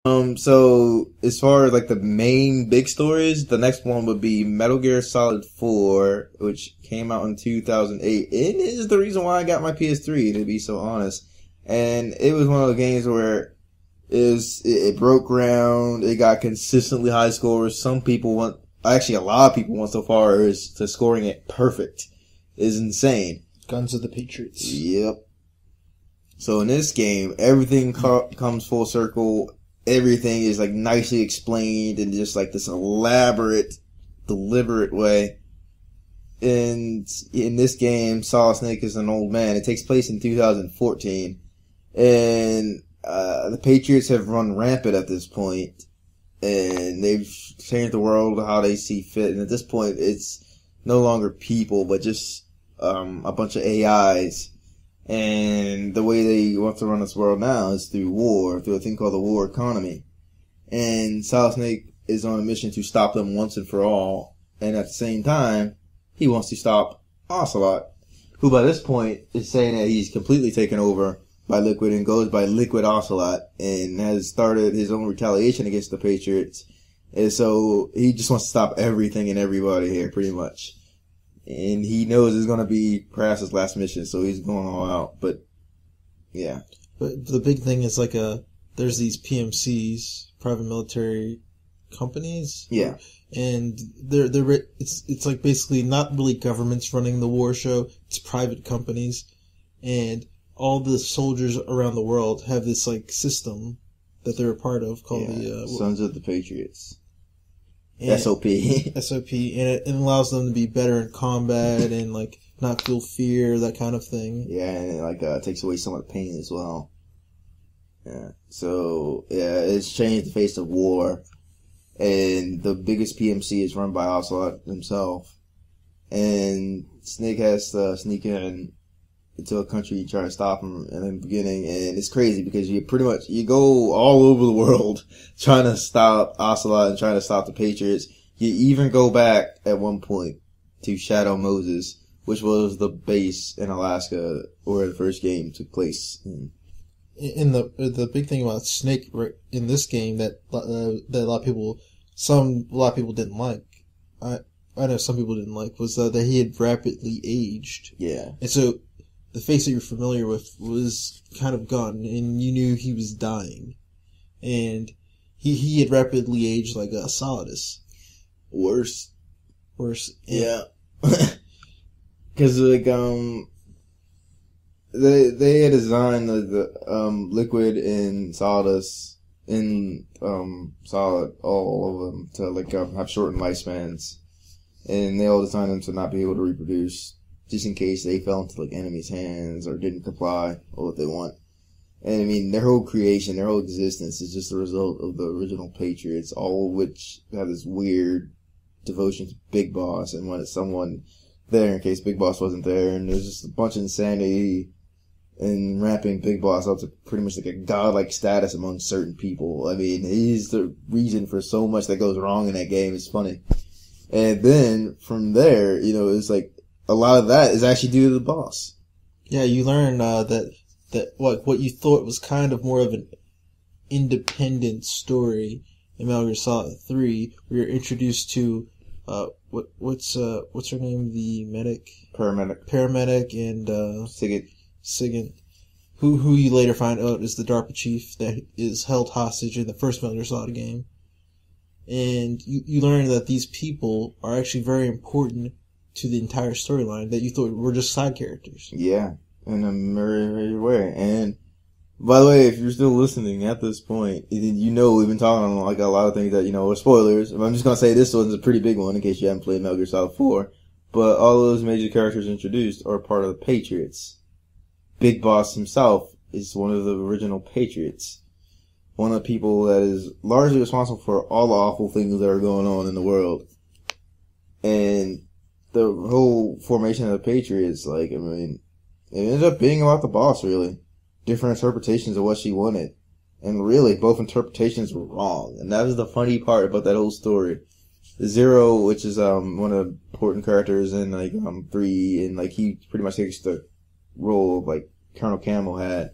So as far as like the main big stories, the next one would be Metal Gear Solid 4, which came out in 2008. It is the reason why I got my PS3, to be so honest. And it was one of the games where it broke ground. It got consistently high scores. Actually a lot of people went so far as to scoring it perfect. It's insane. Guns of the Patriots. Yep. So in this game, everything comes full circle. Everything is like nicely explained in just like this elaborate, deliberate way. And in this game, Solid Snake is an old man. It takes place in 2014. And the Patriots have run rampant at this point. And they've changed the world how they see fit. And at this point, it's no longer people, but just a bunch of AIs. And the way they want to run this world now is through a thing called the war economy. And Solid Snake is on a mission to stop them once and for all. And at the same time, he wants to stop Ocelot, who by this point is saying that he's completely taken over by Liquid and goes by Liquid Ocelot and has started his own retaliation against the Patriots. And so he just wants to stop everything and everybody here, pretty much. And he knows it's going to be perhaps his last mission, so he's going all out. But, yeah. But the big thing is like there's these PMCs, private military companies. Yeah. And it's like basically not really governments running the war show, it's private companies. And all the soldiers around the world have this like system that they're a part of called the Sons of the Patriots. SOP. SOP, and it allows them to be better in combat and like not feel fear, that kind of thing. Yeah, and it like takes away some of the pain as well. Yeah. So it's changed the face of war. And the biggest PMC is run by Ocelot himself. And Snake has to sneak in into a country trying to stop him in the beginning. And it's crazy because you go all over the world trying to stop Ocelot and trying to stop the Patriots. You even go back at one point to Shadow Moses, which was the base in Alaska where the first game took place. In the big thing about Snake in this game that a lot of people didn't like. I know some people didn't like was that he had rapidly aged. Yeah. And so the face that you're familiar with was kind of gone, and you knew he was dying. And he had rapidly aged like a Solidus. Worse. Yeah. Because like they had designed the Liquid and Solidus in Solid, all of them, to like have shortened lifespans, and they all designed them to not be able to reproduce, just in case they fell into like enemies' hands or didn't comply with what they want. And I mean, their whole creation, their whole existence is just a result of the original Patriots, all of which have this weird devotion to Big Boss and wanted someone there in case Big Boss wasn't there. And there's just a bunch of insanity and ramping Big Boss up to pretty much like a godlike status among certain people. I mean, he's the reason for so much that goes wrong in that game. It's funny. And then from there, it's like a lot of that is actually due to the boss. Yeah, you learn that what you thought was kind of more of an independent story in Metal Gear Solid 3, where you're introduced to what's her name, the paramedic and Sigint, who you later find out is the DARPA chief that is held hostage in the first Metal Gear Solid game. And you learn that these people are actually very important to the entire storyline that you thought were just side characters. Yeah, in a very, very way. And by the way, if you're still listening at this point, we've been talking on like a lot of things that, are spoilers. I'm just going to say this one's a pretty big one in case you haven't played Metal Gear Solid 4. But all those major characters introduced are part of the Patriots. Big Boss himself is one of the original Patriots. One of the people that is largely responsible for all the awful things that are going on in the world. And the whole formation of the Patriots, it ended up being about the boss, really. Different interpretations of what she wanted. And really, both interpretations were wrong. And that is the funny part about that whole story. Zero, which is one of the important characters in 3, and he pretty much takes the role of Colonel Camel had.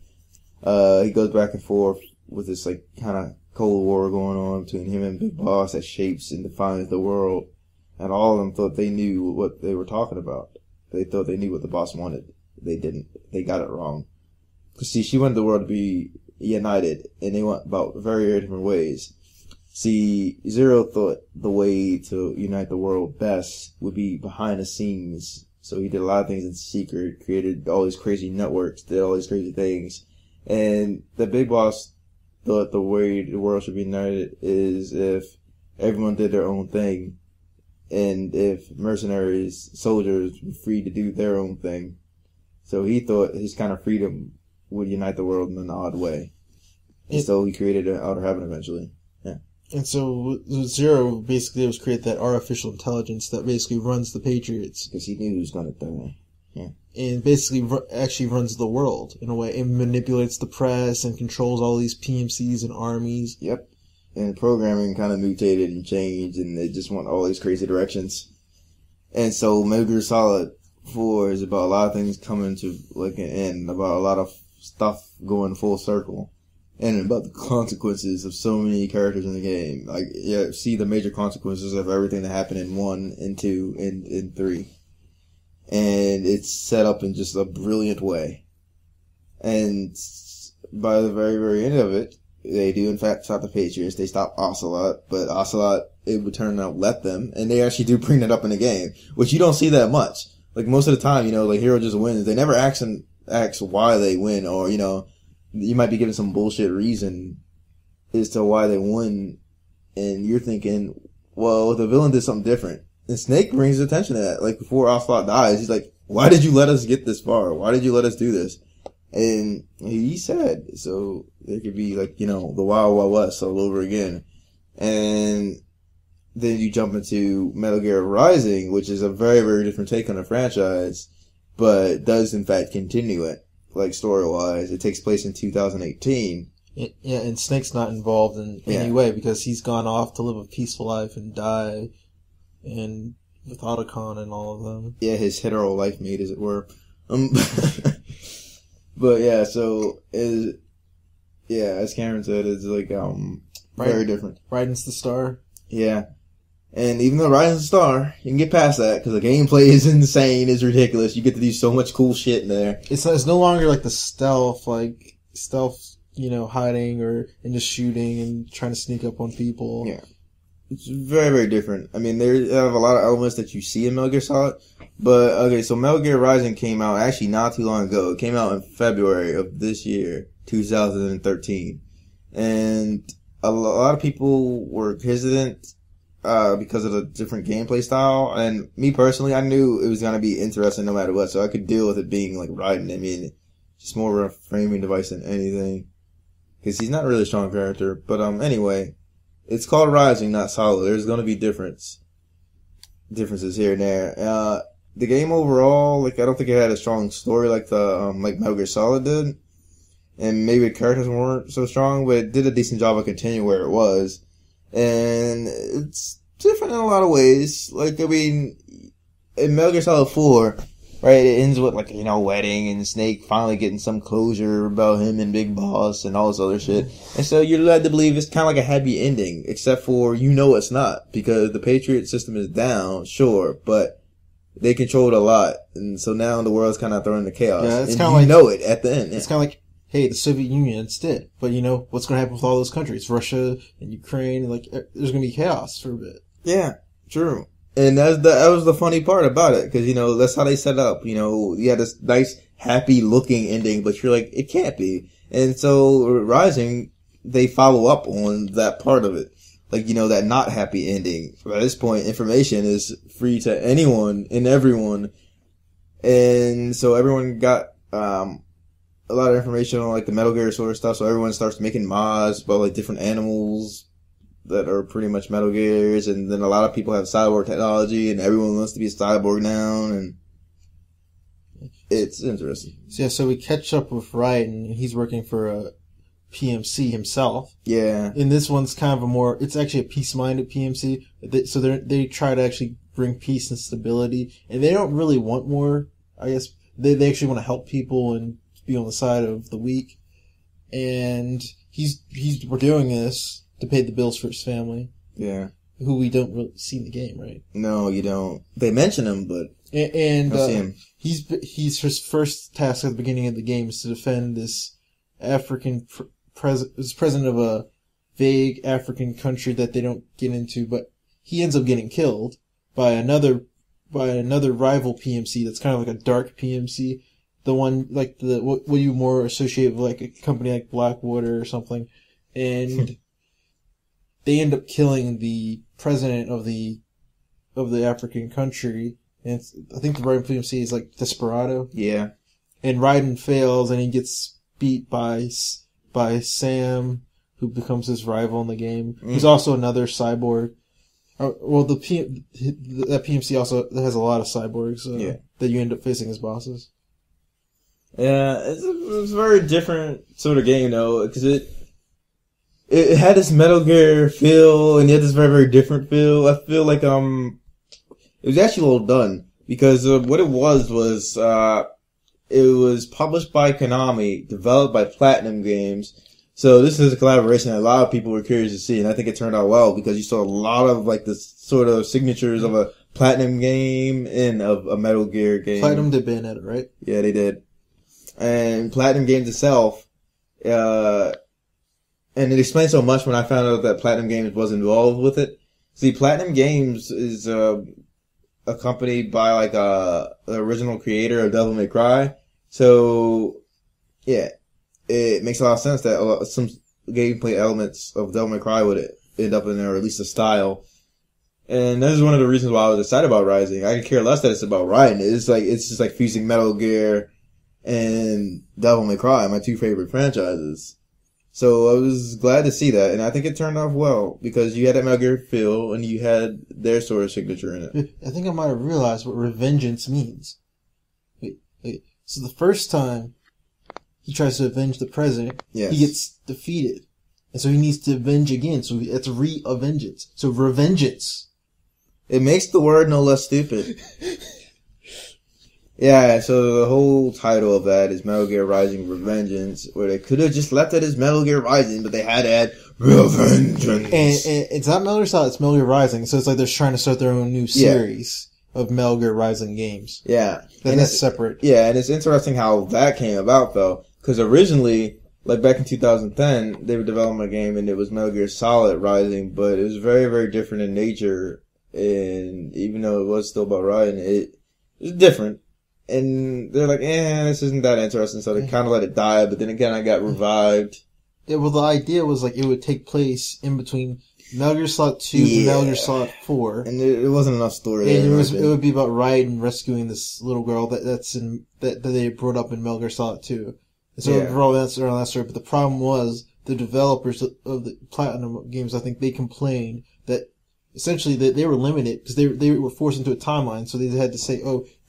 He goes back and forth with this kind of Cold War going on between him and Big Boss that shapes and defines the world. And all of them thought they knew what they were talking about. They thought they knew what the boss wanted. They didn't. They got it wrong. Because, see, she wanted the world to be united, and they went about very, very different ways. See, Zero thought the way to unite the world best would be behind the scenes. So he did a lot of things in secret, created all these crazy networks, did all these crazy things. And the Big Boss thought the way the world should be united is if everyone did their own thing. And if mercenaries, soldiers were free to do their own thing. So he thought his kind of freedom would unite the world in an odd way. And so he created Outer Heaven eventually. Yeah. And so Zero basically was create that artificial intelligence that basically runs the Patriots. Because he knew he was going to die. Yeah. And basically actually runs the world in a way and manipulates the press and controls all these PMCs and armies. Yep. And programming kind of mutated and changed, and they just went all these crazy directions. And so Metal Gear Solid 4 is about a lot of things coming to like an end, about a lot of stuff going full circle, and about the consequences of so many characters in the game. Like, yeah, see the major consequences of everything that happened in 1 and 2 and 3. And it's set up in just a brilliant way. And by the very, very end of it, they do, in fact, stop the Patriots. They stop Ocelot, but Ocelot, it would turn out, let them. And they actually do bring that up in the game, which you don't see that much. Like, most of the time, like, hero just wins. They never ask why they win, or, you might be given some bullshit reason as to why they won, and you're thinking, well, the villain did something different. And Snake brings attention to that. Like, before Ocelot dies, he's like, why did you let us get this far? Why did you let us do this? And he said, so it could be like, the Wild Wild West all over again. And then you jump into Metal Gear Rising, which is a very, very different take on the franchise, but does in fact continue it, like story-wise. It takes place in 2018. Yeah, and Snake's not involved in any way because he's gone off to live a peaceful life and die, and with Otacon and all of them. Yeah, his hetero life mate, as it were. But yeah, so as Cameron said, it's like very different. Raiden's the star. Yeah, and even though Raiden's the star, you can get past that because the gameplay is insane, is ridiculous. You get to do so much cool shit in there. It's no longer like the stealth, hiding and just shooting and trying to sneak up on people. Yeah, it's very, very different. I mean, they have a lot of elements that you see in Metal Gear Solid. But, okay, so Metal Gear Rising came out actually not too long ago. It came out in February of this year, 2013. And a lot of people were hesitant, because of the different gameplay style. And me personally, I knew it was going to be interesting no matter what, so I could deal with it being like Raiden. I mean, just more of a framing device than anything. Because he's not really a strong character. But, anyway, it's called Rising, not Solid. There's going to be differences here and there. The game overall, I don't think it had a strong story like the, like Metal Gear Solid did. And maybe the characters weren't so strong, but it did a decent job of continuing where it was. And it's different in a lot of ways. In Metal Gear Solid 4, right, it ends with, wedding and Snake finally getting some closure about him and Big Boss and all this other shit. And so you're led to believe it's kind of like a happy ending, except for it's not, because the Patriot system is down, sure, but they controlled a lot, and so now the world's kind of thrown into chaos. Yeah, it's kind of it at the end. Yeah. It's kind of like, hey, the Soviet Union's dead, but what's going to happen with all those countries, Russia and Ukraine? There's going to be chaos for a bit. Yeah, true. And that was the funny part about it, because that's how they set up. You had this nice, happy-looking ending, but you're like, it can't be. And so Rising, they follow up on that part of it. That not happy ending. By this point, information is free to anyone and everyone. And so everyone got, a lot of information on, the Metal Gear sort of stuff. So everyone starts making mods about, different animals that are pretty much Metal Gears. And then a lot of people have cyborg technology and everyone wants to be a cyborg now. And it's interesting. So we catch up with Raiden, and he's working for a PMC himself. Yeah. And this one's kind of it's actually a peace-minded PMC. So they try to actually bring peace and stability. And they don't really want war, I guess. They actually want to help people and be on the side of the weak. And he's doing this. to pay the bills for his family, Yeah. who we don't really see in the game, right? No, you don't. They mention him, but And don't see him. he's his first task at the beginning of the game is to defend this African president of a vague African country that they don't get into, but he ends up getting killed by another rival PMC that's kind of like a dark PMC, the one like what you more associate with like a company like Blackwater or something, and they end up killing the president of the African country, and I think the rival PMC is like Desperado, Yeah. and Raiden fails and he gets beat by Sam, who becomes his rival in the game. He's also another cyborg. Well, that PMC also has a lot of cyborgs that you end up facing as bosses. Yeah, it's a very different sort of game, though, because it had this Metal Gear feel, and it had this very, very different feel. I feel like, it was actually well done, because what it was, it was published by Konami, developed by Platinum Games. So this is a collaboration that a lot of people were curious to see, and I think it turned out well, because you saw a lot of, like, the sort of signatures of a Platinum game and of a Metal Gear game. Platinum did Bayonetta, right? Yeah, they did. And Platinum Games itself, and it explained so much when I found out that Platinum Games was involved with it. See, Platinum Games is accompanied by like the original creator of Devil May Cry. So, yeah, it makes a lot of sense that some gameplay elements of Devil May Cry would end up in there, or at least a style. And this is one of the reasons why I was excited about Rising. I could care less that it's about Raiden. It's just like fusing Metal Gear and Devil May Cry, my two favorite franchises. So I was glad to see that, and I think it turned off well, because you had that Metal Gear feel, and you had their sort of signature in it. I think I might have realized what revengeance means. Wait. So the first time he tries to avenge the president, Yes. he gets defeated. And so he needs to avenge again, so it's re-avengeance. So revengeance. It makes the word no less stupid. Yeah, so the whole title of that is Metal Gear Rising Revengeance, where they could have just left it as Metal Gear Rising, but they had to add Revengeance. And it's not Metal Gear Solid, it's Metal Gear Rising, so it's like they're trying to start their own new series of Metal Gear Rising games. Yeah. And that's separate. Yeah, and it's interesting how that came about, though, because originally, like back in 2010, they were developing a game, and it was Metal Gear Solid Rising, but it was very, very different in nature, and even though it was still about Raiden, it was different. And they're like, this isn't that interesting, so they kind of let it die, but then again, I got revived. Yeah, well, the idea was like it would take place in between Metal Gear Solid 2 and Metal Gear Solid 4. And it wasn't enough story there. And it would be about Raiden rescuing this little girl that they brought up in Metal Gear Solid 2. And so it revolved around that story, but the problem was the developers of the Platinum Games, I think they complained that essentially they were limited because they were forced into a timeline, so they had to say,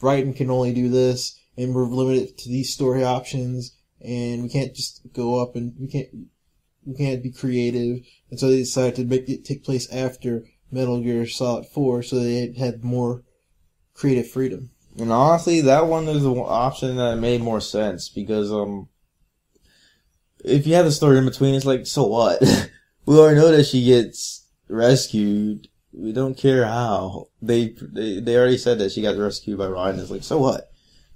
Raiden can only do this, and we're limited to these story options, and we can't just go up and we can't be creative, and so they decided to make it take place after Metal Gear Solid 4, so they had more creative freedom. And honestly, that one is the option that made more sense, because if you have the story in between, it's like, so what? We already know that she gets rescued. We don't care how. They already said that she got rescued by Raiden. It's like, so what?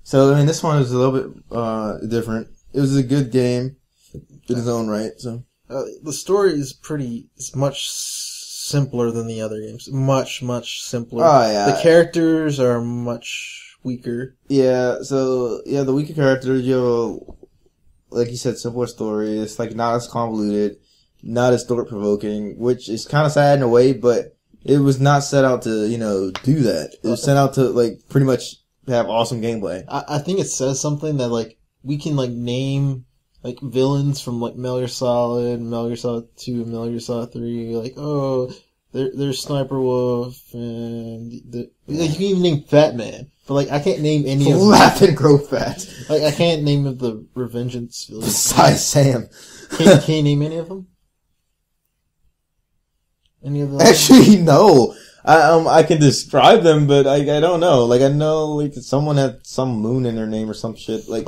So, I mean, this one is a little bit different. It was a good game in its own right, so. The story is much simpler than the other games. Much, much simpler. Oh, yeah. The characters are much weaker. Yeah, so, the weaker characters, you have like you said, simpler story. It's like not as convoluted, not as thought-provoking, which is kind of sad in a way, but it was not set out to, do that. It was set out to, like, pretty much have awesome gameplay. I think it says something that, like, we can, like, name, like, villains from, like, Metal Gear Solid, Metal Gear Solid 2, Metal Gear Solid 3, like, there's Sniper Wolf, and, like, you can even name Fat Man, but, like, I can't name any of them. Laugh and grow fat. Like, I can't name of the Revengeance villains. Besides Sam. Can you name any of them? Any of them? Actually, no. I can describe them, but I don't know. Like, I know, like, someone had some moon in their name or some shit. Like,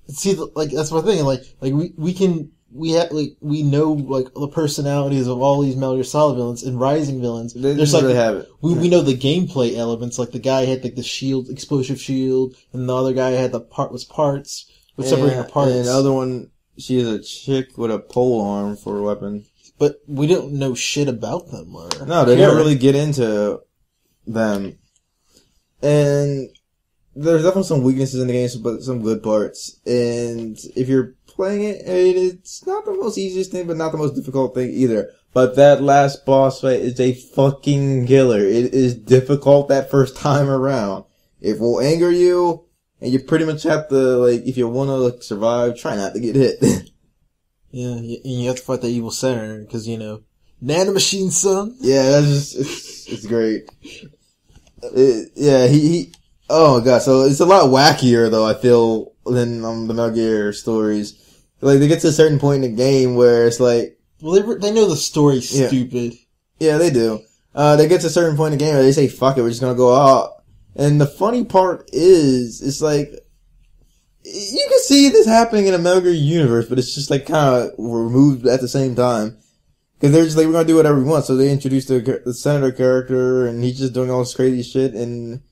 see, like, that's my thing. Like, we can we know like the personalities of all these Metal Gear Solid villains and Rising villains. They There's didn't like really have it. we know the gameplay elements. Like the guy had like the shield, explosive shield, and the other guy had the parts, with separating the parts. And the other one, she is a chick with a pole arm for a weapon. But we don't know shit about them. No, they didn't really get into them. And there's definitely some weaknesses in the game, but some good parts. And if you're playing it, I mean, it's not the most easiest thing, but not the most difficult thing either. But that last boss fight is a fucking killer. It is difficult that first time around. It will anger you, and you pretty much have to, like, if you want to like, survive, try not to get hit. Yeah, and you have to fight the evil Saturn, because, Nanomachine, son. Yeah, that's just, it's great. He oh my god, so it's a lot wackier though, I feel, than, the Metal Gear stories. Like, they get to a certain point in the game where it's like... Well, they know the story's stupid. Yeah, they do. They get to a certain point in the game where they say, fuck it, we're just gonna go out. And the funny part is, it's like, you can see this happening in a Metal Gear universe, but it's just like kind of removed at the same time. Because they're just like, we're gonna do whatever we want. So they introduce the Senator character, and he's just doing all this crazy shit, and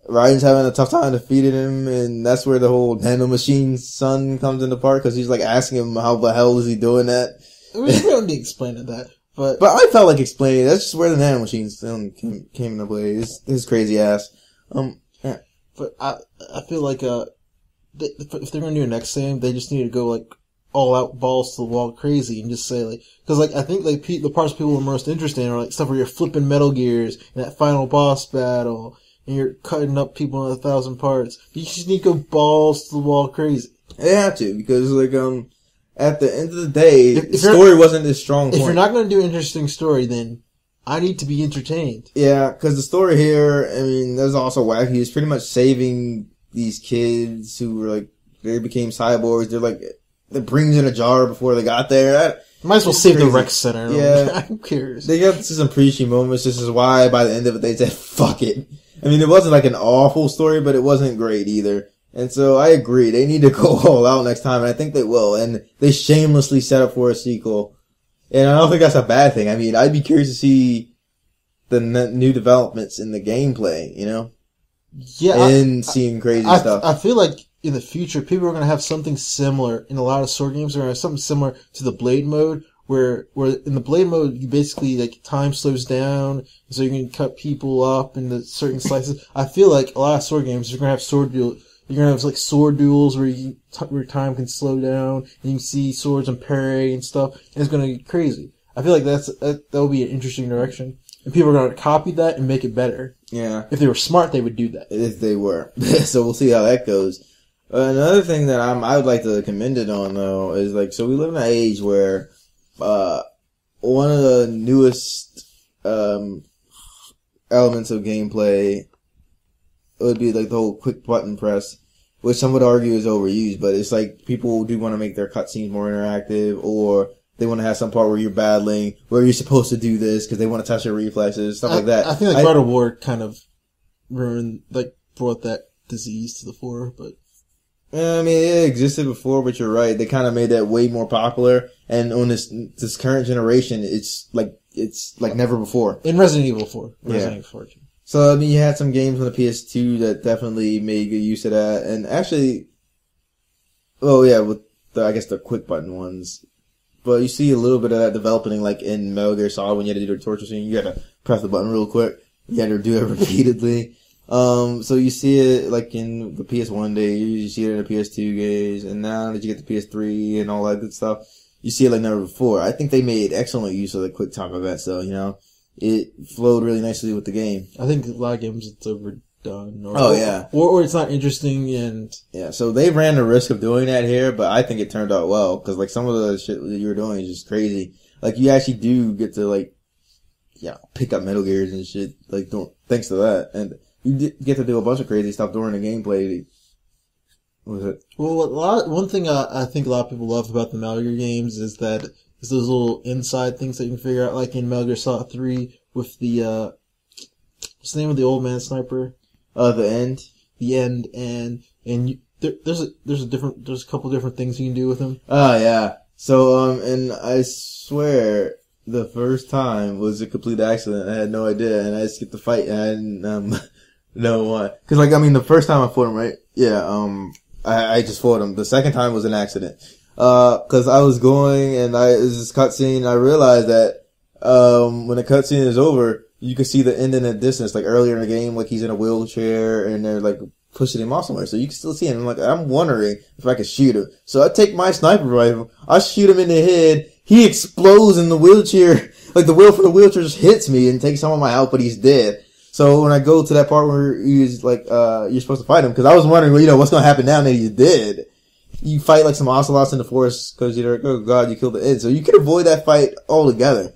Ryan's having a tough time defeating him, and that's where the whole Nanomachine son comes into part, because he's like asking him how the hell is he doing that. We don't need to explain that. But I felt like explaining it. That's just where the Nanomachine son came into play. His crazy ass. Yeah. But I feel like, if they're gonna do a next game, they just need to go like all out balls to the wall crazy and just say like, cause like I think like the parts people are most interested in are like stuff where you're flipping Metal Gears and that final boss battle and you're cutting up people in 1,000 parts. You just need to go balls to the wall crazy. They have to, because like at the end of the day, the story wasn't this strong. If you're not gonna do an interesting story, then I need to be entertained. Yeah, because the story here, I mean, that's also wacky. It's pretty much saving these kids who were like, they became cyborgs. They're like, the brains in a jar before they got there. Might as well save the rec center. Yeah. Who cares? They got some preachy moments. This is why by the end of it they said, fuck it. I mean, it wasn't like an awful story, but it wasn't great either. And so I agree. They need to go all out next time, and I think they will. And they shamelessly set up for a sequel. And I don't think that's a bad thing. I mean, I'd be curious to see the new developments in the gameplay, Yeah. And seeing crazy stuff. I feel like in the future, people are going to have something similar in a lot of sword games. They're going to have something similar to the Blade mode, where in the Blade mode, you basically, like, time slows down, so you can cut people up into certain slices. I feel like a lot of sword games, you're going to have sword duels. You're going to have, like, sword duels where time can slow down, and you can see swords and parry and stuff, and it's going to get crazy. I feel like that'll be an interesting direction. And people are going to copy that and make it better. Yeah. If they were smart, they would do that. If they were. So we'll see how that goes. Another thing that I would like to commend it on, though, is like, so we live in an age where, one of the newest, elements of gameplay would be like the whole quick button press, which some would argue is overused, but it's like people do want to make their cutscenes more interactive, or they want to have some part where you're battling, where you're supposed to do this because they want to test your reflexes, stuff like that. I think like God of War kind of brought that disease to the fore, but. I mean, it existed before, but you're right. They kind of made that way more popular, and on this current generation, it's like never before. In Resident Evil 4. Resident Evil 4. So, I mean, you had some games on the PS2 that definitely made good use of that, and actually, with the quick button ones. But you see a little bit of that developing, like in Metal Gear Solid when you had to do the torture scene. You had to press the button real quick. You had to do it repeatedly. So you see it like in the PS1 days, you see it in the PS2 days, and now that you get the PS3 and all that good stuff, you see it like never before. I think they made excellent use of the quick time events, so, it flowed really nicely with the game. I think a lot of games it's overdone. Or it's not interesting and... Yeah, so they ran the risk of doing that here, but I think it turned out well, because like some of the shit that you were doing is just crazy. Like you actually do get to like, pick up Metal Gears and shit, like thanks to that. And you get to do a bunch of crazy stuff during the gameplay. What was it? Well, one thing I think a lot of people love about the Metal Gear games is those little inside things that you can figure out, like in Metal Gear Solid 3 with the, what's the name of the old man sniper? The End. The End, and there's a couple different things you can do with him. Oh, yeah. So, and I swear the first time was a complete accident. I had no idea, and I skipped the fight, and I didn't, know why. Cause like, I mean, the first time I fought him, right? Yeah, I just fought him. The second time was an accident. Cause I was going, and it was this cutscene, and I realized that, when the cutscene is over, you can see the end in the distance, like earlier in the game, like he's in a wheelchair, and they're like, pushing him off somewhere, so you can still see him. I'm wondering if I could shoot him. So I take my sniper rifle, I shoot him in the head, he explodes in the wheelchair, like the wheel for the wheelchair just hits me and takes some of my health, but he's dead. So when I go to that part where he's like, you're supposed to fight him, cause I was wondering, well, what's gonna happen now that he's dead? You fight like some ocelots in the forest, cause you're like, oh god, you killed the Ed. So you can avoid that fight altogether.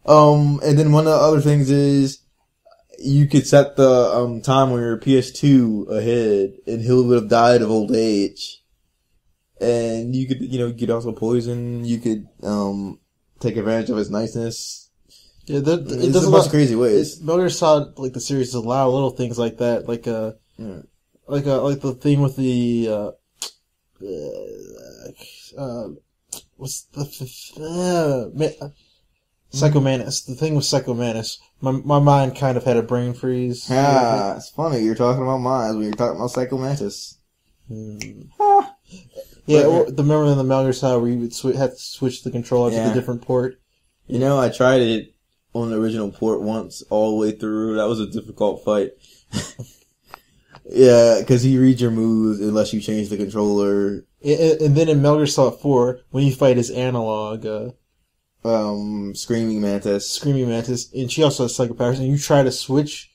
And then one of the other things is, you could set the time on your PS2 ahead, and he would have died of old age. And you could, you could also poison. You could take advantage of his niceness. Yeah, there's a bunch of crazy ways. Metal Gear Solid, like the series, allow little things like that, like the thing with the what's the Psycho Mantis. The thing with Psycho Mantis. My mind kind of had a brain freeze. Ah, it's funny. You're talking about minds when you're talking about Psycho Mantis. Yeah, remember in the Metal Gear Solid where you would have to switch the controller to the different port? I tried it on the original port once, all the way through. That was a difficult fight. Yeah, because he reads your moves unless you change the controller. And then in Metal Gear Solid 4, when you fight his analog, Screaming Mantis, and she also has psycho powers, and you try to switch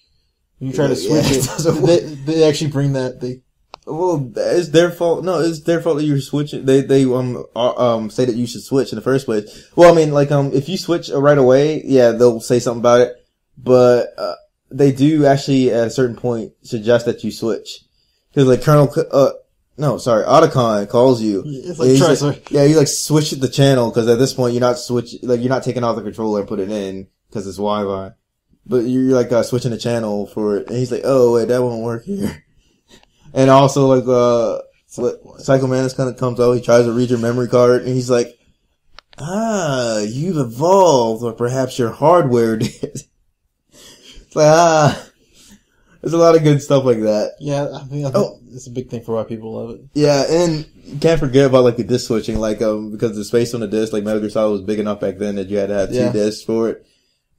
it, they actually bring that, well, it's their fault. No, it's their fault that you're switching. They say that you should switch in the first place. Well, I mean, like, if you switch right away, yeah, they'll say something about it, but, they do actually at a certain point suggest that you switch. Cause like Otacon calls you. It's like, you switch the channel, cause at this point you're not taking off the controller and put it in, cause it's Wi-Fi. But you're like, switching the channel for it, and he's like, oh wait, that won't work here. And also like, Psycho Mantis kind of comes out, he tries to read your memory card, and he's like, you've evolved, or perhaps your hardware did. It's like, there's a lot of good stuff like that. Yeah, I think it's a big thing for why people love it. Yeah, and you can't forget about like the disc switching, like because the space on the disc, like Metal Gear Solid was big enough back then that you had to have two discs for it,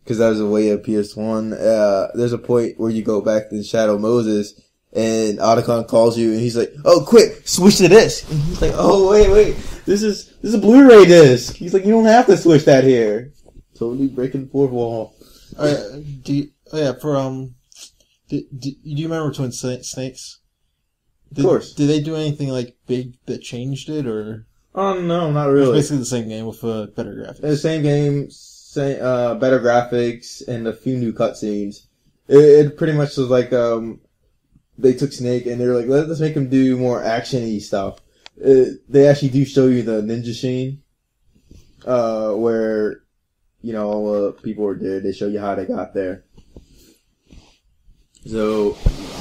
because that was a way of PS1. There's a point where you go back to Shadow Moses, and Otacon calls you, and he's like, "Oh, quick, switch the disc." And he's like, "Oh, wait, this is a Blu-ray disc." He's like, "You don't have to switch that here." Totally breaking the fourth wall. Do you remember Twin Snakes? Of course. Did they do anything like big that changed it, or? Oh no, not really. It's basically the same game with better graphics. The same game, better graphics, and a few new cutscenes. It pretty much was like they took Snake and they were like, let's make him do more action-y stuff. They actually do show you the ninja scene, where all the people are dead. They show you how they got there. So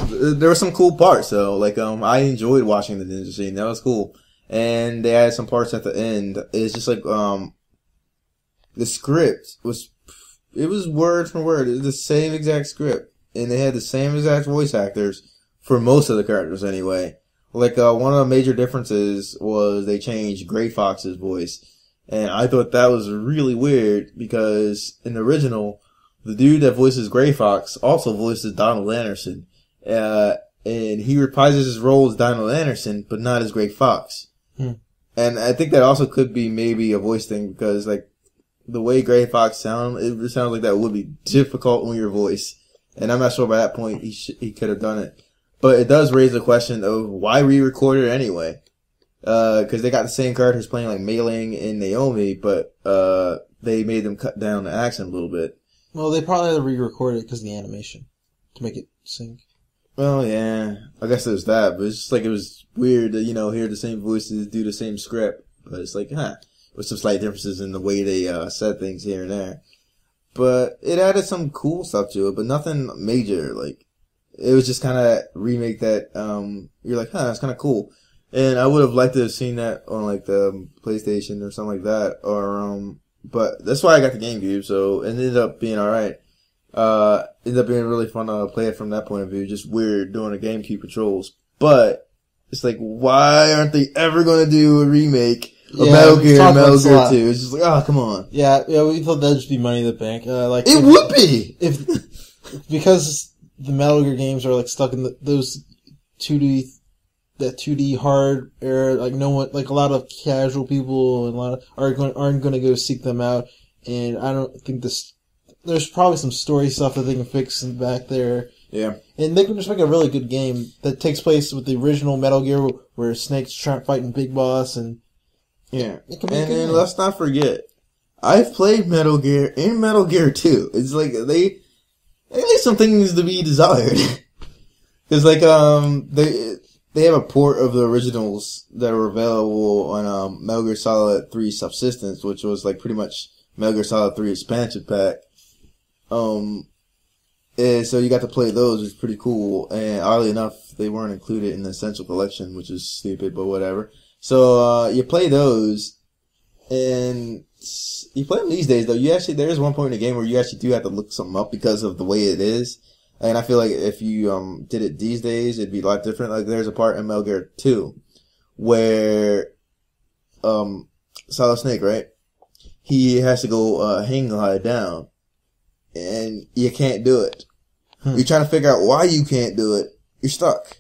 there were some cool parts. So like I enjoyed watching the ninja scene. That was cool. And they added some parts at the end. It's just like the script was word for word. It was the same exact script, and they had the same exact voice actors for most of the characters anyway. Like one of the major differences was they changed Gray Fox's voice, and I thought that was really weird because in the original, the dude that voices Gray Fox also voices Donald Anderson. And he reprises his role as Donald Anderson, but not as Gray Fox. And I think that also could be maybe a voice thing because, like, the way Gray Fox sounds, it sounds like that would be difficult on your voice. And I'm not sure by that point he could have done it. But it does raise the question of why re-record it anyway. Cause they got the same characters playing like Mei Ling and Naomi, but, they made them cut down the accent a little bit. Well, they probably had to re-record it because of the animation to make it sync. Well, yeah, I guess there's that, but it's just like it was weird to, hear the same voices do the same script, but it's like, with some slight differences in the way they, said things here and there. But it added some cool stuff to it, but nothing major, like, it was just kinda remake that, you're like, that's kinda cool. And I would have liked to have seen that on like the PlayStation or something like that, or but that's why I got the GameCube. So it ended up being all right. Ended up being really fun to play it from that point of view. Just weird doing the GameCube controls, but it's like, why aren't they ever going to do a remake of Metal Gear and Metal Gear 2? It's just like, oh, come on. Yeah, we thought that'd just be Money in the Bank. Like it would be because the Metal Gear games are like stuck in those 2D hard era. Like no one, like a lot of casual people and a lot of aren't going to go seek them out. And I don't think there's probably some story stuff that they can fix back there. Yeah. And they can just make a really good game that takes place with the original Metal Gear where Snake's fighting Big Boss and... Yeah. And let's not forget, I've played Metal Gear and Metal Gear 2. It's like, they leave some things to be desired. Cause like, they have a port of the originals that were available on, Metal Gear Solid 3 Subsistence, which was like pretty much Metal Gear Solid 3 expansion pack. And so you got to play those, which is pretty cool. And oddly enough, they weren't included in the Essential Collection, which is stupid, but whatever. So, you play those, and you play them these days, though. There is one point in the game where you actually do have to look something up because of the way it is. And I feel like if you, did it these days, it'd be a lot different. Like, there's a part in Metal Gear 2 where, Solid Snake, right? He has to go, hang glide down. And you can't do it. You're trying to figure out why you can't do it. You're stuck.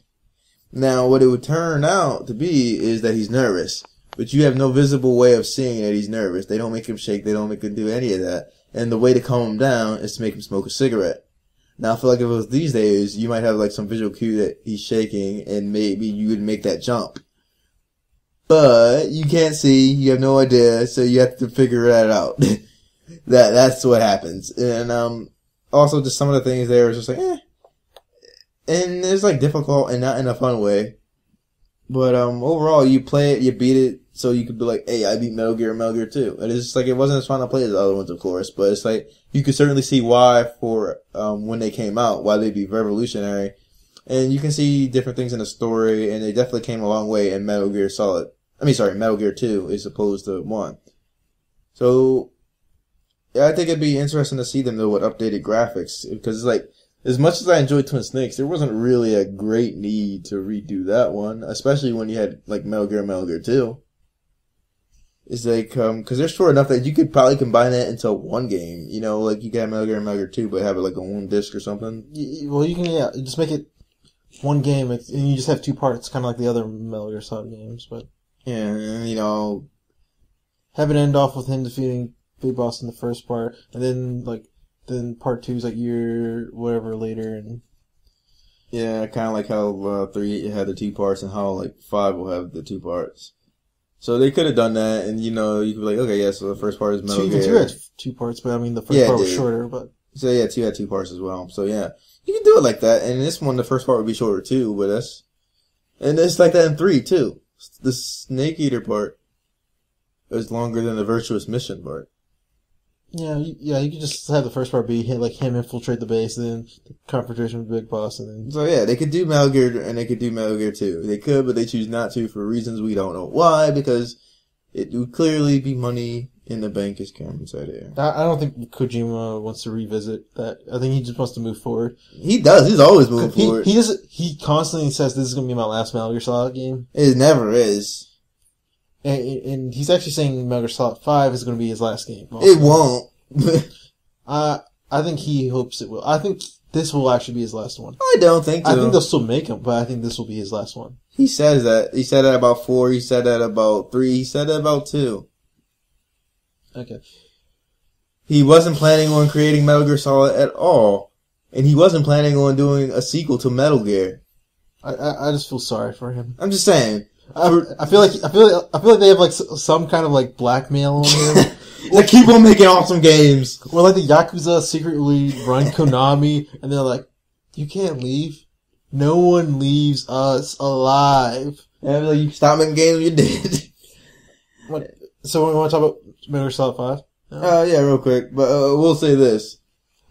Now, what it would turn out to be is that he's nervous. But you have no visible way of seeing that he's nervous. They don't make him shake. They don't make him do any of that. And the way to calm him down is to make him smoke a cigarette. Now, I feel like if it was these days, you might have like some visual cue that he's shaking and maybe you would make that jump. But you can't see. You have no idea. So you have to figure that out. That's what happens. And, also just some of the things there is just like, And it's like difficult and not in a fun way. But, overall, you play it, you beat it, so you could be like, hey, I beat Metal Gear and Metal Gear 2. And it's just like, it wasn't as fun to play as the other ones, of course, but it's like, you could certainly see why when they came out, why they'd be revolutionary. And you can see different things in the story, and they definitely came a long way in Metal Gear 2 as opposed to 1. So, yeah, I think it'd be interesting to see them though with updated graphics, because it's like, as much as I enjoyed Twin Snakes, there wasn't really a great need to redo that one, especially when you had like Metal Gear and Metal Gear 2. It's like, cause they're short enough that you could probably combine that into one game, you know, like you could have Metal Gear and Metal Gear 2, but have it like on one disc or something. Well, you can, just make it one game, and you just have two parts, kind of like the other Metal Gear Solid games, but. Yeah, and, you know. Have it end off with him defeating Big Boss in the first part, and then part 2 is like year whatever later, and yeah, kind of like how 3 had the 2 parts, and how like 5 will have the 2 parts. So they could have done that, and you know, you could be like, okay, yeah, so the first part is Metal Gear. 2 had 2 parts, but I mean the first part was shorter, but so yeah, 2 had 2 parts as well. So yeah, you can do it like that, and in this one the first part would be shorter too, but and it's like that in 3 too. The Snake Eater part is longer than the Virtuous Mission part. Yeah, you could just have the first part be him infiltrate the base, and then the confrontation with Big Boss, and then... So yeah, they could do Metal Gear, and they could do Metal Gear 2. They could, but they choose not to for reasons we don't know why, because it would clearly be money in the bank, as Cameron said here. I don't think Kojima wants to revisit that. I think he just wants to move forward. He does. He's always moving forward. He constantly says this is going to be my last Metal Gear Solid game. It never is. And he's actually saying Metal Gear Solid 5 is going to be his last game. Also. It won't. I think he hopes it will. I think this will actually be his last one. I don't think so. I think they'll still make him, but I think this will be his last one. He says that. He said that about 4. He said that about 3. He said that about 2. Okay. He wasn't planning on creating Metal Gear Solid at all. And he wasn't planning on doing a sequel to Metal Gear. I just feel sorry for him. I'm just saying. I feel like they have like some kind of like blackmail on him. Like keep on making awesome games. Or like the Yakuza secretly run Konami, and they're like, "You can't leave. No one leaves us alive." And like, you stop making games, you're dead. So we want to talk about Metal Gear Solid 5? Yeah, real quick. But we'll say this: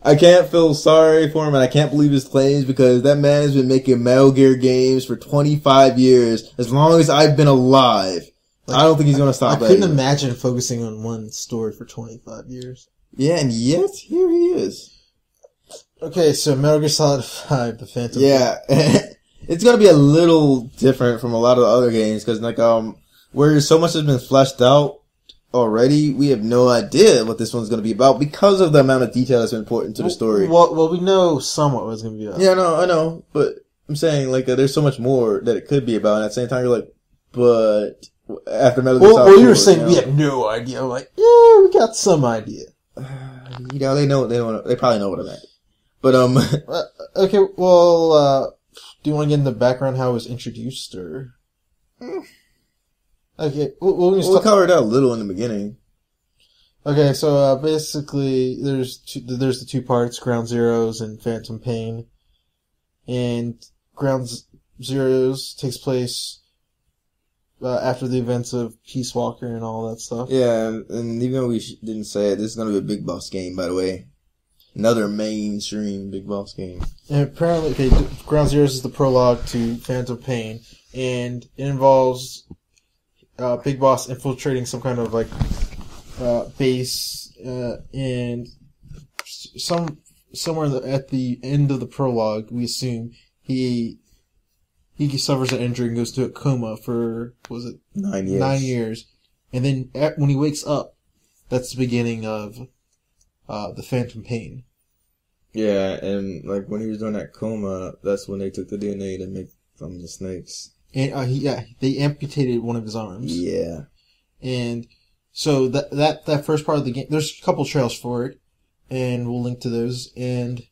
I can't feel sorry for him, and I can't believe his claims because that man has been making Metal Gear games for 25 years, as long as I've been alive. Like, I don't think he's going to stop that. I couldn't imagine focusing on one story for 25 years. Yeah, and yet, here he is. Okay, so Metal Gear Solid 5, The Phantom. Yeah, it's going to be a little different from a lot of the other games, because, like, where so much has been fleshed out already, we have no idea what this one's going to be about because of the amount of detail that's been put into the story. Well, we know somewhat what it's going to be about. Yeah, no, I know, but I'm saying, like, there's so much more that it could be about, and at the same time, you're like, but after Metal Gear Solid 4, you were saying we have no idea. I'm like, yeah, we got some idea. You know, they probably know what I meant. But, okay, well, do you want to get in the background how it was introduced, or? Okay, we'll cover that a little in the beginning. Okay, so basically, there's the two parts, Ground Zeroes and Phantom Pain, and Ground Zeroes takes place after the events of Peace Walker and all that stuff. Yeah, and even though we didn't say it, this is going to be a Big Boss game, by the way. Another mainstream Big Boss game. And apparently, okay, Ground Zeroes is the prologue to Phantom Pain, and it involves Big Boss infiltrating some kind of, like, base, and somewhere at the end of the prologue, we assume, he suffers an injury and goes to a coma for, was it? 9 years. 9 years. And then when he wakes up, that's the beginning of the Phantom Pain. Yeah, and, like, when he was doing that coma, that's when they took the DNA to make from the snakes. And they amputated one of his arms. Yeah. And so that first part of the game, there's a couple trails for it, and we'll link to those. And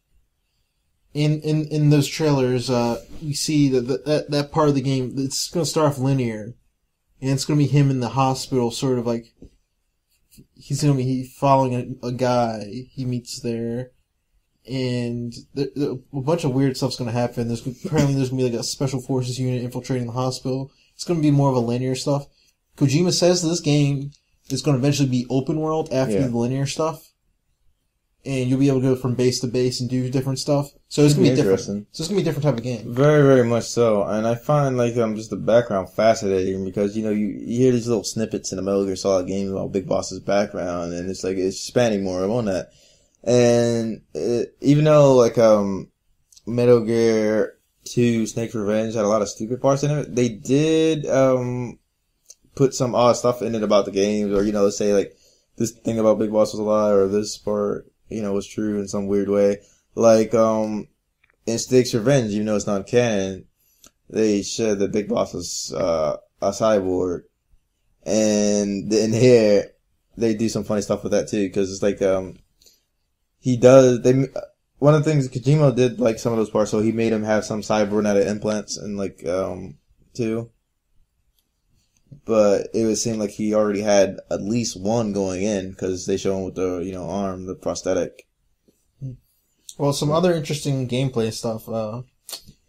in those trailers, you see that part of the game, it's going to start off linear, and it's going to be him in the hospital, sort of like he's going to be following a guy he meets there. And a bunch of weird stuff's going to happen. Apparently there's going to be like a special forces unit infiltrating the hospital. It's going to be more of a linear stuff. Kojima says this game is going to eventually be open world after the linear stuff. And you'll be able to go from base to base and do different stuff. So it's going to be different. So it's going to be a different type of game. Very, very much so. And I find, like, just the background fascinating because, you know, you hear these little snippets in the Metal Gear Solid game about Big Boss's background, and it's like, it's expanding more on that. And even though, like, Metal Gear 2 Snake's Revenge had a lot of stupid parts in it, they did put some odd stuff in it about the games, or, you know, let's say, like, this thing about Big Boss was a lie, or this part, you know, was true in some weird way. Like, in Snake's Revenge, even though it's not canon, they said that Big Boss was a cyborg. And in here, they do some funny stuff with that, too, because it's like, one of the things Kojima did, like, some of those parts, so he made him have some cybernetic implants and, like, too. But it would seem like he already had at least one going in, because they show him with the, you know, arm, the prosthetic. Well, some other interesting gameplay stuff,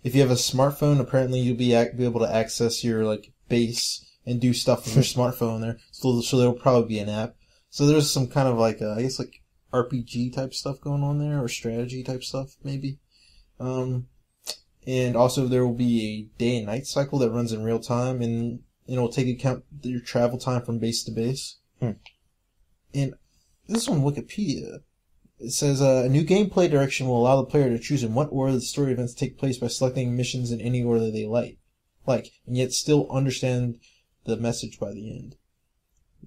if you have a smartphone, apparently you'll be able to access your, like, base and do stuff from your smartphone there. So there'll probably be an app. So there's some kind of, like, I guess, like, RPG type stuff going on there, or strategy type stuff, maybe. And also there will be a day and night cycle that runs in real time, and it'll take account your travel time from base to base. And this is on Wikipedia. It says, a new gameplay direction will allow the player to choose in what order the story events take place by selecting missions in any order they like, and yet still understand the message by the end.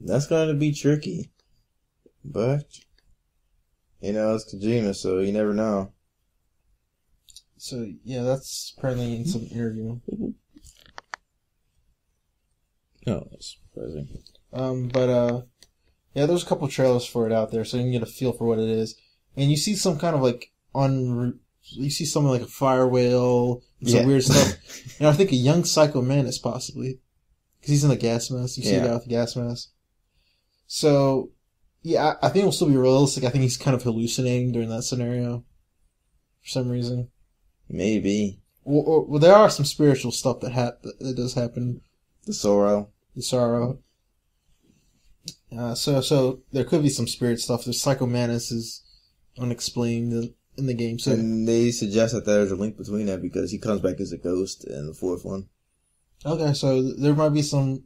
That's going to be tricky. But, you know, it's Kojima, so you never know. So, yeah, that's apparently in some interview. Oh, that's surprising. Yeah, there's a couple trailers for it out there, so you can get a feel for what it is. And you see some kind of, like, you see something like a fire whale, and some weird stuff. And I think a young Psycho Mantis, possibly. Because he's in a gas mask. You see a guy with a gas mask. So, yeah, I think it'll still be realistic. I think he's kind of hallucinating during that scenario. For some reason. Maybe. Well, there are some spiritual stuff that does happen. The sorrow. So there could be some spirit stuff. The Psycho Mantis is unexplained in the game. So And they suggest that there's a link between that because he comes back as a ghost in the fourth one. okay, so there might be some.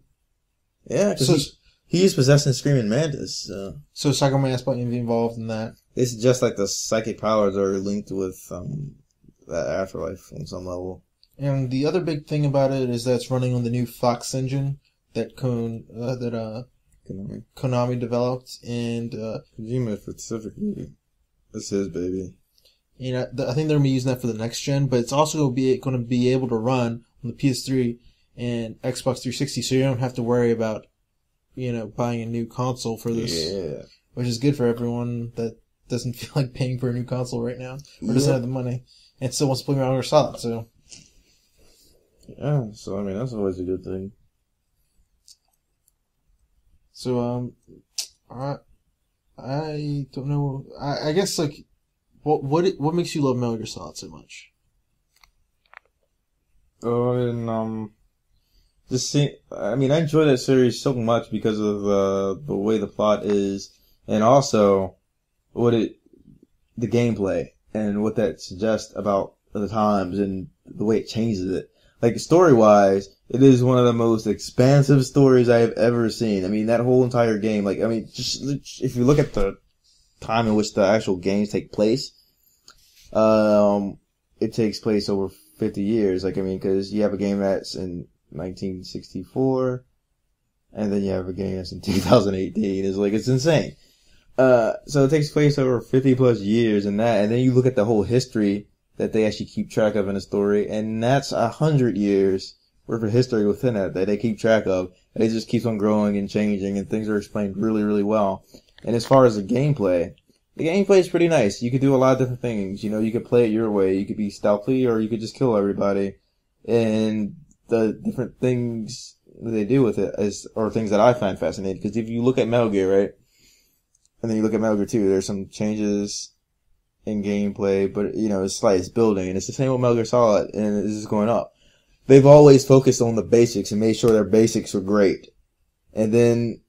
Yeah, because he's possessing Screaming Mantis. So Psycho Mantis might be involved in that. They suggest like the psychic powers are linked with that afterlife on some level. And the other big thing about it is that it's running on the new Fox engine that Konami developed, and Kojima specifically, it's his baby. You know, I think they're gonna be using that for the next gen, but it's also going to be able to run on the PS3 and Xbox 360, so you don't have to worry about, buying a new console for this. Yeah. Which is good for everyone that doesn't feel like paying for a new console right now, or doesn't have the money, and still wants to play Metal Gear Solid. So. Yeah, so I mean that's always a good thing. So I don't know. I guess like, what makes you love Metal Gear Solid so much? And I mean, I enjoy that series so much because of the way the plot is, and also the gameplay and what that suggests about the times and the way it changes it. Like, story-wise, it is one of the most expansive stories I have ever seen. I mean, that whole entire game, just if you look at the time in which the actual games take place, it takes place over 50 years. Because you have a game that's in 1964, and then you have a game that's in 2018. It's insane. So it takes place over 50 plus years and then you look at the whole history that they actually keep track of in a story, and that's 100 years worth of history within it that they keep track of. And it just keeps on growing and changing, and things are explained really, really well. And as far as the gameplay is pretty nice. You could do a lot of different things. You could play it your way. You could be stealthy, or you could just kill everybody. And the different things that they do with it are things that I find fascinating. Because if you look at Metal Gear, right, and then you look at Metal Gear 2, there's some changes in gameplay, but it's building, and it's the same with Metal Gear Solid, and it's just going up. They've always focused on the basics and made sure their basics were great, and then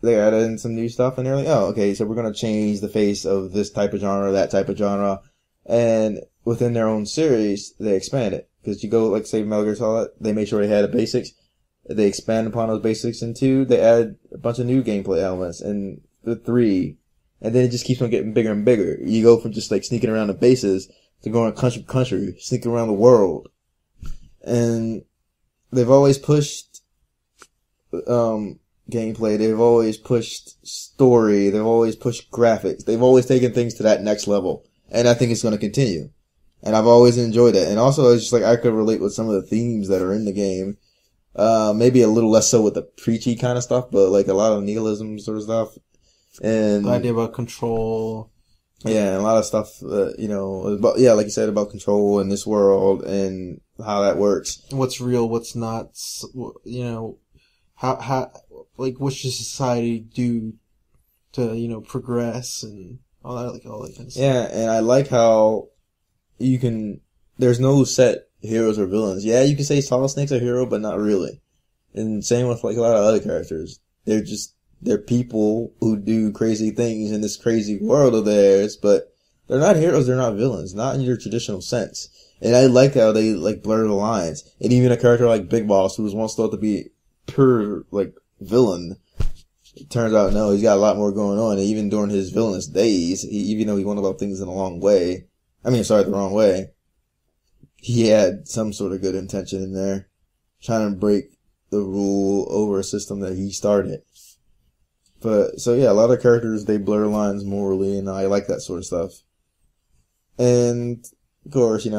they added in some new stuff, and they're like, oh, okay, so we're gonna change the face of this type of genre, that type of genre, and within their own series, they expand it. Because you go, say, Metal Gear Solid, they made sure they had the basics, they expand upon those basics, and 2, they add a bunch of new gameplay elements, and the 3, and then it just keeps on getting bigger and bigger. You go from just sneaking around the bases to going country to country, sneaking around the world. And they've always pushed gameplay, they've always pushed story, they've always pushed graphics, they've always taken things to that next level. And I think it's going to continue. And I've always enjoyed it. And also, it's just I could relate with some of the themes that are in the game. Maybe a little less so with the preachy kind of stuff, but a lot of nihilism sort of stuff. And the idea about control. Yeah, and a lot of stuff, like you said, about control in this world and how that works. What's real, what's not, how what should society do to, progress and all that kind of stuff. Yeah, and I like how there's no set heroes or villains. Yeah, you can say Solid Snake's a hero, but not really. And same with a lot of other characters. They're people who do crazy things in this crazy world of theirs, but they're not heroes, they're not villains, not in your traditional sense. And I like how they blur the lines. And even a character like Big Boss, who was once thought to be pure villain, it turns out no, he's got a lot more going on. And even during his villainous days, even though he went about things in the wrong way, he had some sort of good intention in there, trying to break the rule over a system that he started. But, so yeah, a lot of characters, they blur lines morally, and I like that sort of stuff. And, of course, you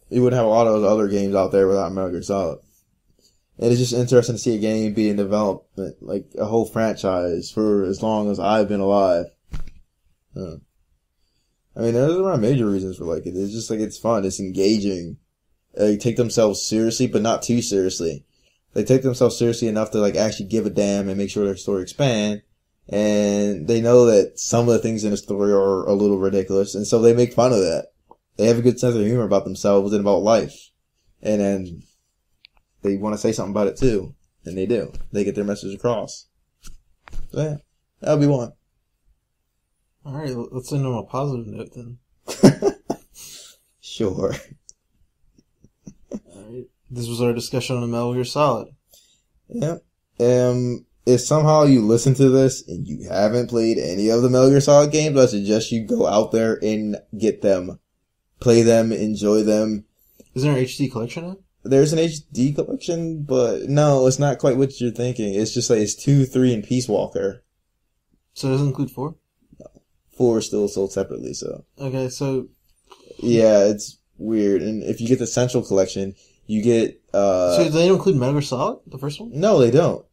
wouldn't have a lot of those other games out there without Metal Gear Solid. And it's just interesting to see a game be in development, a whole franchise, for as long as I've been alive. There's a lot of major reasons for it. It's just it's fun, it's engaging. They take themselves seriously, but not too seriously. They take themselves seriously enough to actually give a damn and make sure their story expand. And they know that some of the things in the story are a little ridiculous, and so they make fun of that. They have a good sense of humor about themselves and about life. And then they want to say something about it too. And they do. They get their message across. So yeah, that'll be one. All right, let's end on a positive note then. Sure. All right, this was our discussion on Metal Gear Solid. Yep. If somehow you listen to this and you haven't played any of the Metal Gear Solid games, I suggest you go out there and get them. Play them, enjoy them. Is there an HD collection now? There's an HD collection, but no, it's not quite what you're thinking. It's just like it's 2, 3, and Peace Walker. So it doesn't include 4? 4 is still sold separately, so. Okay, so... Yeah, it's weird. And if you get the Central Collection, you get, So they don't include Metal Gear Solid, the first one? No, they don't.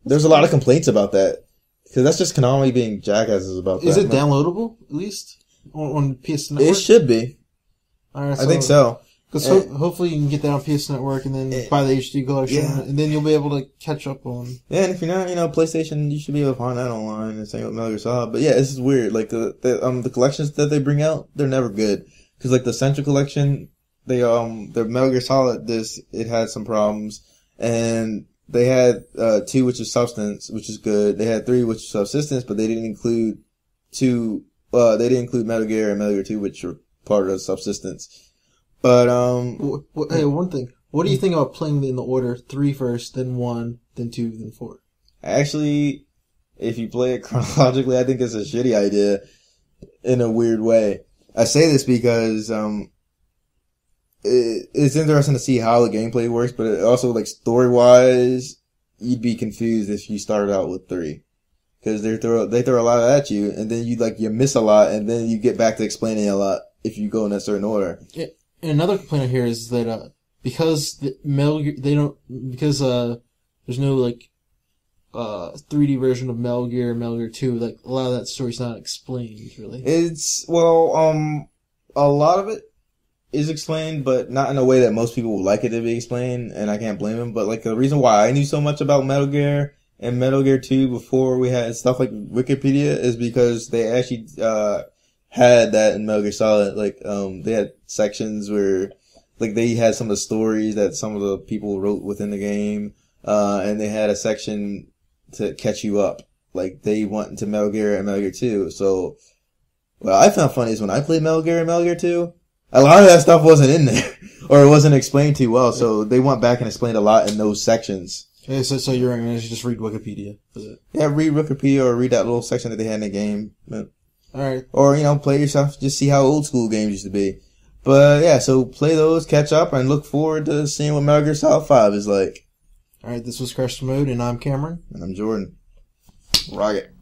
There's a lot of complaints about that. Because that's just Konami being jackasses about that. Is it downloadable, at least? On PS Network? It should be. Alright, I think so. Because hopefully you can get that on PS Network and then buy the HD collection, and then you'll be able to catch up on... Yeah, and if you're not, PlayStation, you should be able to find that online and same with Metal Gear Solid. But yeah, this is weird. Like, the collections that they bring out, they're never good. Because, like, the Central Collection, their Metal Gear Solid, it had some problems. And they had, 2, which is Substance, which is good. They had 3, which is Subsistence, but they didn't include they didn't include Metal Gear and Metal Gear 2, which were part of Subsistence. But, hey, one thing. What do you think about playing in the order 3 first, then 1, then 2, then 4? Actually, if you play it chronologically, I think it's a shitty idea in a weird way. I say this because, it's interesting to see how the gameplay works, but it also, like, story-wise, you'd be confused if you started out with 3. Because they throw a lot at you, and then you miss a lot, and then you get back to explaining a lot if you go in a certain order. Yeah. And another complaint I hear is that, because there's no, 3D version of Metal Gear and Metal Gear 2, like, a lot of that story's not explained, really. A lot of it is explained, but not in a way that most people would like it to be explained, and I can't blame them. But, like, the reason why I knew so much about Metal Gear and Metal Gear 2 before we had stuff like Wikipedia is because they actually, had that in Metal Gear Solid. Like, they had sections where, like, they had some of the stories that some of the people wrote within the game, and they had a section to catch you up. Like, they went into Metal Gear and Metal Gear 2. So, what I found funny is when I played Metal Gear and Metal Gear 2, a lot of that stuff wasn't in there, or it wasn't explained too well, so they went back and explained a lot in those sections. Okay, so you're going to just read Wikipedia, is it? Yeah, read Wikipedia or read that little section that they had in the game. Alright. Or, play yourself, just see how old school games used to be. But, yeah, so play those, catch up, and look forward to seeing what Metal Gear Solid 5 is like. Alright, this was Crash Mode, and I'm Cameron. And I'm Jordan. Rock it.